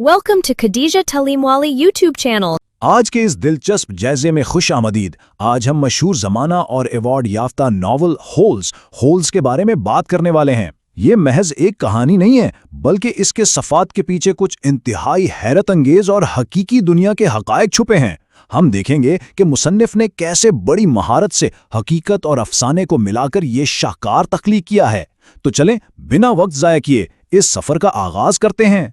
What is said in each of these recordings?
Welcome to Khadija Talimwali YouTube channel. आज के इस दिलचस्प जायजे में खुश आमदीद। आज हम मशहूर ज़माना और अवार्ड याफ्ता नॉवल होल्स के बारे में बात करने वाले हैं। ये महज एक कहानी नहीं है, बल्कि इसके सफ़ात के पीछे कुछ इंतहाई हैरत अंगेज और हकीकी दुनिया के हक़ाइक़ छुपे हैं। हम देखेंगे कि मुसन्निफ़ ने कैसे बड़ी महारत से हकीकत और अफसाने को मिलाकर ये शाहकार तख्लीक किया है। तो चलें, बिना वक्त ज़ाया किए इस सफ़र का आगाज़ करते हैं।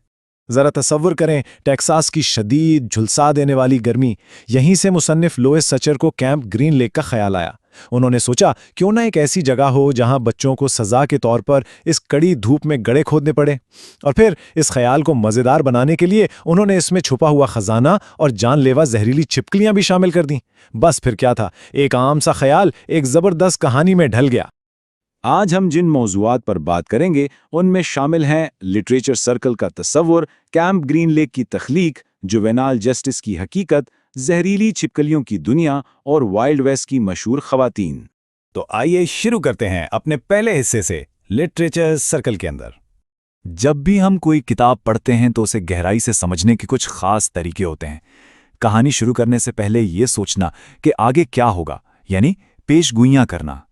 ज़रा तसव्वुर करें, टेक्सास की शदीद झुलसा देने वाली गर्मी। यहीं से मुसन्निफ़ लोइस सचर को कैंप ग्रीन लेक का ख्याल आया। उन्होंने सोचा क्यों ना एक ऐसी जगह हो जहां बच्चों को सज़ा के तौर पर इस कड़ी धूप में गड्ढे खोदने पड़े। और फिर इस ख्याल को मज़ेदार बनाने के लिए उन्होंने इसमें छुपा हुआ ख़जाना और जानलेवा जहरीली छिपकलियां भी शामिल कर दीं। बस फिर क्या था, एक आम सा ख्याल एक ज़बरदस्त कहानी में ढल गया। आज हम जिन मौज़ूआत पर बात करेंगे उनमें शामिल हैं लिटरेचर सर्कल का तस्वुर, कैंप ग्रीन लेक की तख्लीक, जुवेनाइल जस्टिस की हकीकत, जहरीली छिपकलियों की दुनिया और वाइल्ड वेस्ट की मशहूर ख़वातीन। तो आइए शुरू करते हैं अपने पहले हिस्से से, लिटरेचर सर्कल के अंदर। जब भी हम कोई किताब पढ़ते हैं तो उसे गहराई से समझने के कुछ ख़ास तरीके होते हैं। कहानी शुरू करने से पहले ये सोचना कि आगे क्या होगा, यानी पेशगोइयाँ करना,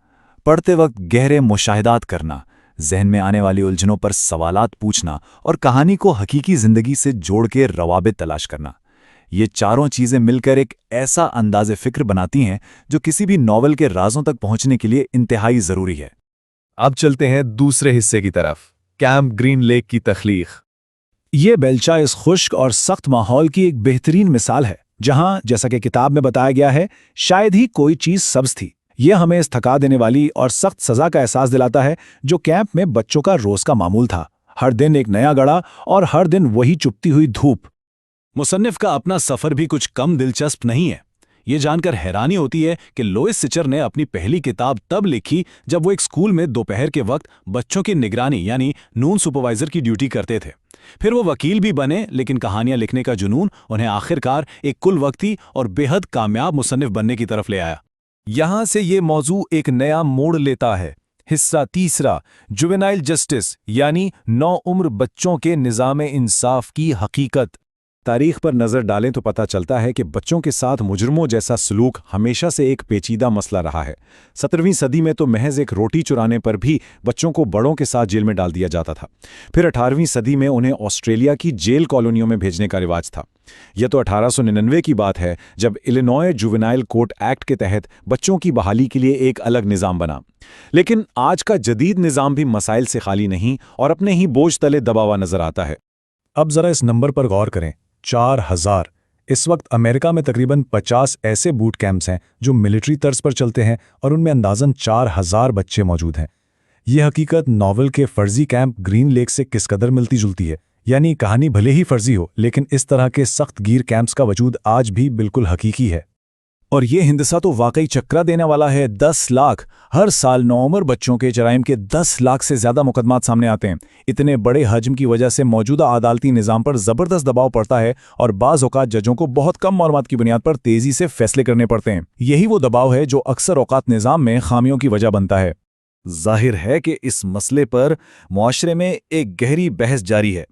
पढ़ते वक्त गहरे मुशाहिदात करना, जहन में आने वाली उलझनों पर सवालात पूछना और कहानी को हकीकी ज़िंदगी से जोड़ के रवाबित तलाश करना। ये चारों चीज़ें मिलकर एक ऐसा अंदाज़े फ़िक्र बनाती हैं जो किसी भी नॉवल के राज़ों तक पहुंचने के लिए इंतहाई ज़रूरी है। अब चलते हैं दूसरे हिस्से की तरफ, कैंप ग्रीन लेक की तख्लीक। ये बेलचा इस खुश्क और सख्त माहौल की एक बेहतरीन मिसाल है, जहाँ जैसा कि किताब में बताया गया है, शायद ही कोई चीज़ सब्ज़ थी। यह हमें इस थका देने वाली और सख्त सज़ा का एहसास दिलाता है जो कैंप में बच्चों का रोज़ का मामूल था। हर दिन एक नया गड़ा और हर दिन वही चुभती हुई धूप। मुसन्निफ़ का अपना सफ़र भी कुछ कम दिलचस्प नहीं है। ये जानकर हैरानी होती है कि लोइस सचर ने अपनी पहली किताब तब लिखी जब वो एक स्कूल में दोपहर के वक्त बच्चों की निगरानी यानी नून सुपरवाइज़र की ड्यूटी करते थे। फिर वो वकील भी बने, लेकिन कहानियाँ लिखने का जुनून उन्हें आखिरकार एक कुल वक्ती और बेहद कामयाब मुसन्निफ़ बनने की तरफ ले आया। यहाँ से ये मौजू एक नया मोड़ लेता है। हिस्सा तीसरा, जुवेनाइल जस्टिस यानी नौउम्र बच्चों के निज़ाम इंसाफ की हकीकत। तारीख पर नज़र डालें तो पता चलता है कि बच्चों के साथ मुजरमों जैसा सलूक हमेशा से एक पेचीदा मसला रहा है। 17वीं सदी में तो महज एक रोटी चुराने पर भी बच्चों को बड़ों के साथ जेल में डाल दिया जाता था। फिर 18वीं सदी में उन्हें ऑस्ट्रेलिया की जेल कॉलोनियों में भेजने का रिवाज था। यह तो 1899 की बात है, जब इलिनॉय जुवेनाइल कोर्ट एक्ट के तहत बच्चों की बहाली के लिए एक अलग निज़ाम बना। लेकिन आज का जदीद निज़ाम भी मसाइल से खाली नहीं और अपने ही बोझ तले दबा हुआ नजर आता है। अब ज़रा इस नंबर पर गौर करें, 4000। इस वक्त अमेरिका में तकरीबन 50 ऐसे बूट कैंप्स हैं जो मिलिट्री तर्ज पर चलते हैं और उनमें अंदाज़न 4000 बच्चे मौजूद हैं। ये हकीकत नॉवल के फर्जी कैंप ग्रीन लेक से किस कदर मिलती जुलती है। यानी कहानी भले ही फर्जी हो, लेकिन इस तरह के सख्त गिर कैंप्स का वजूद आज भी बिल्कुल हकीकी है। और ये हिंदसा तो वाकई चक्रा देने वाला है। 10 लाख हर साल नौउम्र बच्चों के जराइम के 10 लाख से ज़्यादा मुकदमात सामने आते हैं। इतने बड़े हजम की वजह से मौजूदा अदालती निज़ाम पर ज़बरदस्त दबाव पड़ता है और बाज़ औक़ात जजों को बहुत कम मालूमात की बुनियाद पर तेज़ी से फैसले करने पड़ते हैं। यही वो दबाव है जो अक्सर औक़ात निज़ाम में खामियों की वजह बनता है। ज़ाहिर है कि इस मसले पर मुआशरे में एक गहरी बहस जारी है।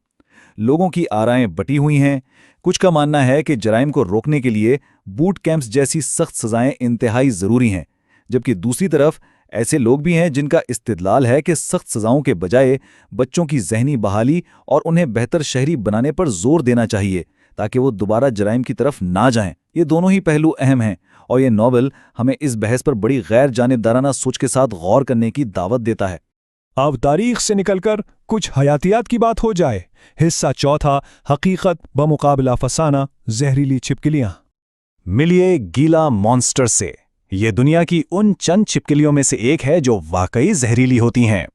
लोगों की आराएं बटी हुई हैं। कुछ का मानना है कि जराइम को रोकने के लिए बूट कैंप्स जैसी सख्त सज़ाएं इंतहाई ज़रूरी हैं, जबकि दूसरी तरफ ऐसे लोग भी हैं जिनका इस्तिदलाल है कि सख्त सज़ाओं के बजाय बच्चों की ज़हनी बहाली और उन्हें बेहतर शहरी बनाने पर जोर देना चाहिए ताकि वो दोबारा जराइम की तरफ ना जाएं। ये दोनों ही पहलू अहम हैं और ये नॉवल हमें इस बहस पर बड़ी गैर जानिबदाराना सोच के साथ गौर करने की दावत देता है। अब तारीख से निकलकर कुछ हयातियात की बात हो जाए। हिस्सा चौथा, हकीकत बमुकाबला फसाना, जहरीली छिपकलियां। मिलिए गीला मॉन्स्टर से। ये दुनिया की उन चंद छिपकलियों में से एक है जो वाकई जहरीली होती हैं।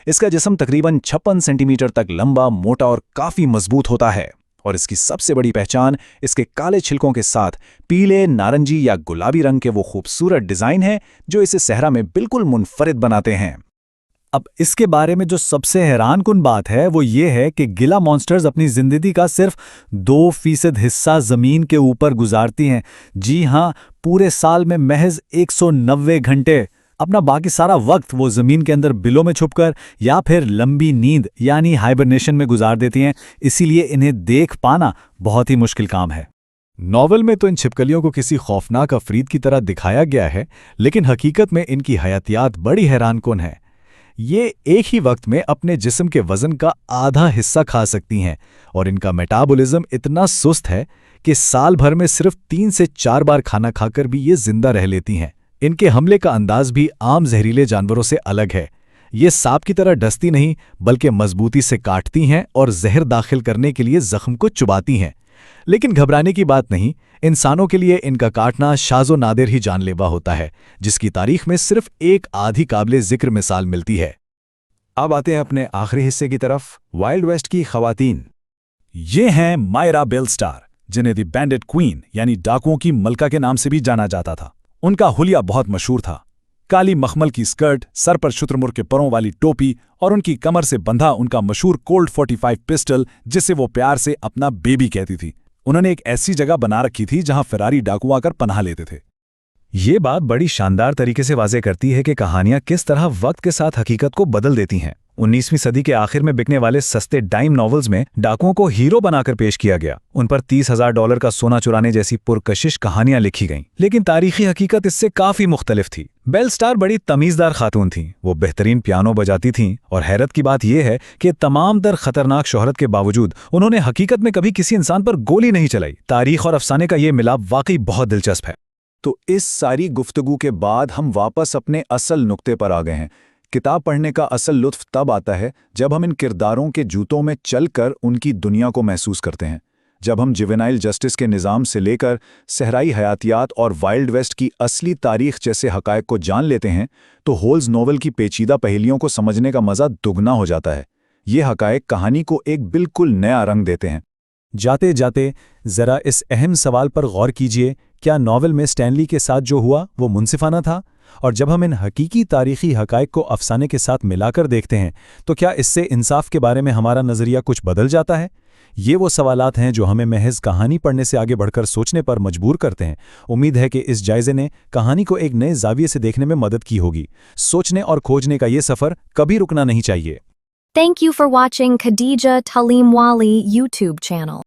इसका जिस्म तकरीबन 56 सेंटीमीटर तक लंबा, मोटा और काफ़ी मजबूत होता है और इसकी सबसे बड़ी पहचान इसके काले छिलकों के साथ पीले, नारंगी या गुलाबी रंग के वो खूबसूरत डिज़ाइन है जो इसे सहरा में बिल्कुल मुनफरिद बनाते हैं। अब इसके बारे में जो सबसे हैरान कुन बात है वो ये है कि गिला मॉन्स्टर्स अपनी ज़िंदगी का सिर्फ 2% हिस्सा ज़मीन के ऊपर गुजारती हैं। जी हाँ, पूरे साल में महज 190 घंटे। अपना बाकी सारा वक्त वो ज़मीन के अंदर बिलों में छुपकर या फिर लंबी नींद यानी हाइबरनेशन में गुजार देती हैं, इसीलिए इन्हें देख पाना बहुत ही मुश्किल काम है। नॉवल में तो इन छिपकलियों को किसी खौफनाक अफरीद की तरह दिखाया गया है, लेकिन हकीकत में इनकी हयातियात बड़ी हैरानकुन है। ये एक ही वक्त में अपने जिस्म के वजन का आधा हिस्सा खा सकती हैं और इनका मेटाबॉलिज्म इतना सुस्त है कि साल भर में सिर्फ 3 से 4 बार खाना खाकर भी ये जिंदा रह लेती हैं। इनके हमले का अंदाज भी आम जहरीले जानवरों से अलग है। ये सांप की तरह डसती नहीं, बल्कि मजबूती से काटती हैं और जहर दाखिल करने के लिए जख्म को चुबाती हैं। लेकिन घबराने की बात नहीं, इंसानों के लिए इनका काटना शाज़ो नादिर ही जानलेवा होता है, जिसकी तारीख में सिर्फ एक आधी काबिले जिक्र मिसाल मिलती है। अब आते हैं अपने आखिरी हिस्से की तरफ, वाइल्ड वेस्ट की खवातीन। ये हैं मायरा बेलस्टार, जिन्हें दी बैंडेड क्वीन यानी डाकुओं की मलका के नाम से भी जाना जाता था। उनका हुलिया बहुत मशहूर था। काली मखमल की स्कर्ट, सर पर शुतुरमुर्ग के परों वाली टोपी और उनकी कमर से बंधा उनका मशहूर कोल्ट 45 पिस्टल, जिसे वो प्यार से अपना बेबी कहती थी। उन्होंने एक ऐसी जगह बना रखी थी जहां फरारी डाकू आकर पनाह लेते थे। ये बात बड़ी शानदार तरीके से वाज़े करती है कि कहानियां किस तरह वक्त के साथ हकीकत को बदल देती हैं। 19वीं सदी के आखिर में बिकने वाले सस्ते डाइम नॉवेल्स में डाकुओं को हीरो बनाकर पेश किया गया। उन पर $30,000 का सोना चुराने जैसी पुरकशिश कहानियां लिखी गईं, लेकिन तारीखी हकीकत इससे काफी मुख्तलिफ थी। बेलस्टार बड़ी तमीज़दार खातून थीं, वो बेहतरीन पियानो बजाती थीं और हैरत की बात यह है कि तमाम दर खतरनाक शोहरत के बावजूद उन्होंने हकीकत में कभी किसी इंसान पर गोली नहीं चलाई। तारीख और अफसाने का ये मिलाप वाकई बहुत दिलचस्प है। तो इस सारी गुफ्तगू के बाद हम वापस अपने असल नुक्ते पर आ गए हैं। किताब पढ़ने का असल लुत्फ तब आता है जब हम इन किरदारों के जूतों में चलकर उनकी दुनिया को महसूस करते हैं। जब हम जुवेनाइल जस्टिस के निज़ाम से लेकर सहराई हयातियात और वाइल्ड वेस्ट की असली तारीख जैसे हक़ाइक़ को जान लेते हैं, तो होल्स नोवेल की पेचीदा पहेलियों को समझने का मज़ा दुगना हो जाता है। ये हक़ाइक़ कहानी को एक बिल्कुल नया रंग देते हैं। जाते जाते ज़रा इस अहम सवाल पर गौर कीजिए, क्या नॉवेल में स्टैनली के साथ जो हुआ वो मुनसिफाना था? और जब हम इन हकीकी तारीखी हक़ाइक़ को अफसाने के साथ मिलाकर देखते हैं, तो क्या इससे इंसाफ के बारे में हमारा नज़रिया कुछ बदल जाता है? ये वो सवालात हैं जो हमें महज कहानी पढ़ने से आगे बढ़कर सोचने पर मजबूर करते हैं। उम्मीद है कि इस जायज़े ने कहानी को एक नए ज़ाविये से देखने में मदद की होगी। सोचने और खोजने का ये सफ़र कभी रुकना नहीं चाहिए। Thank you for watching Khadija Talimwali YouTube channel.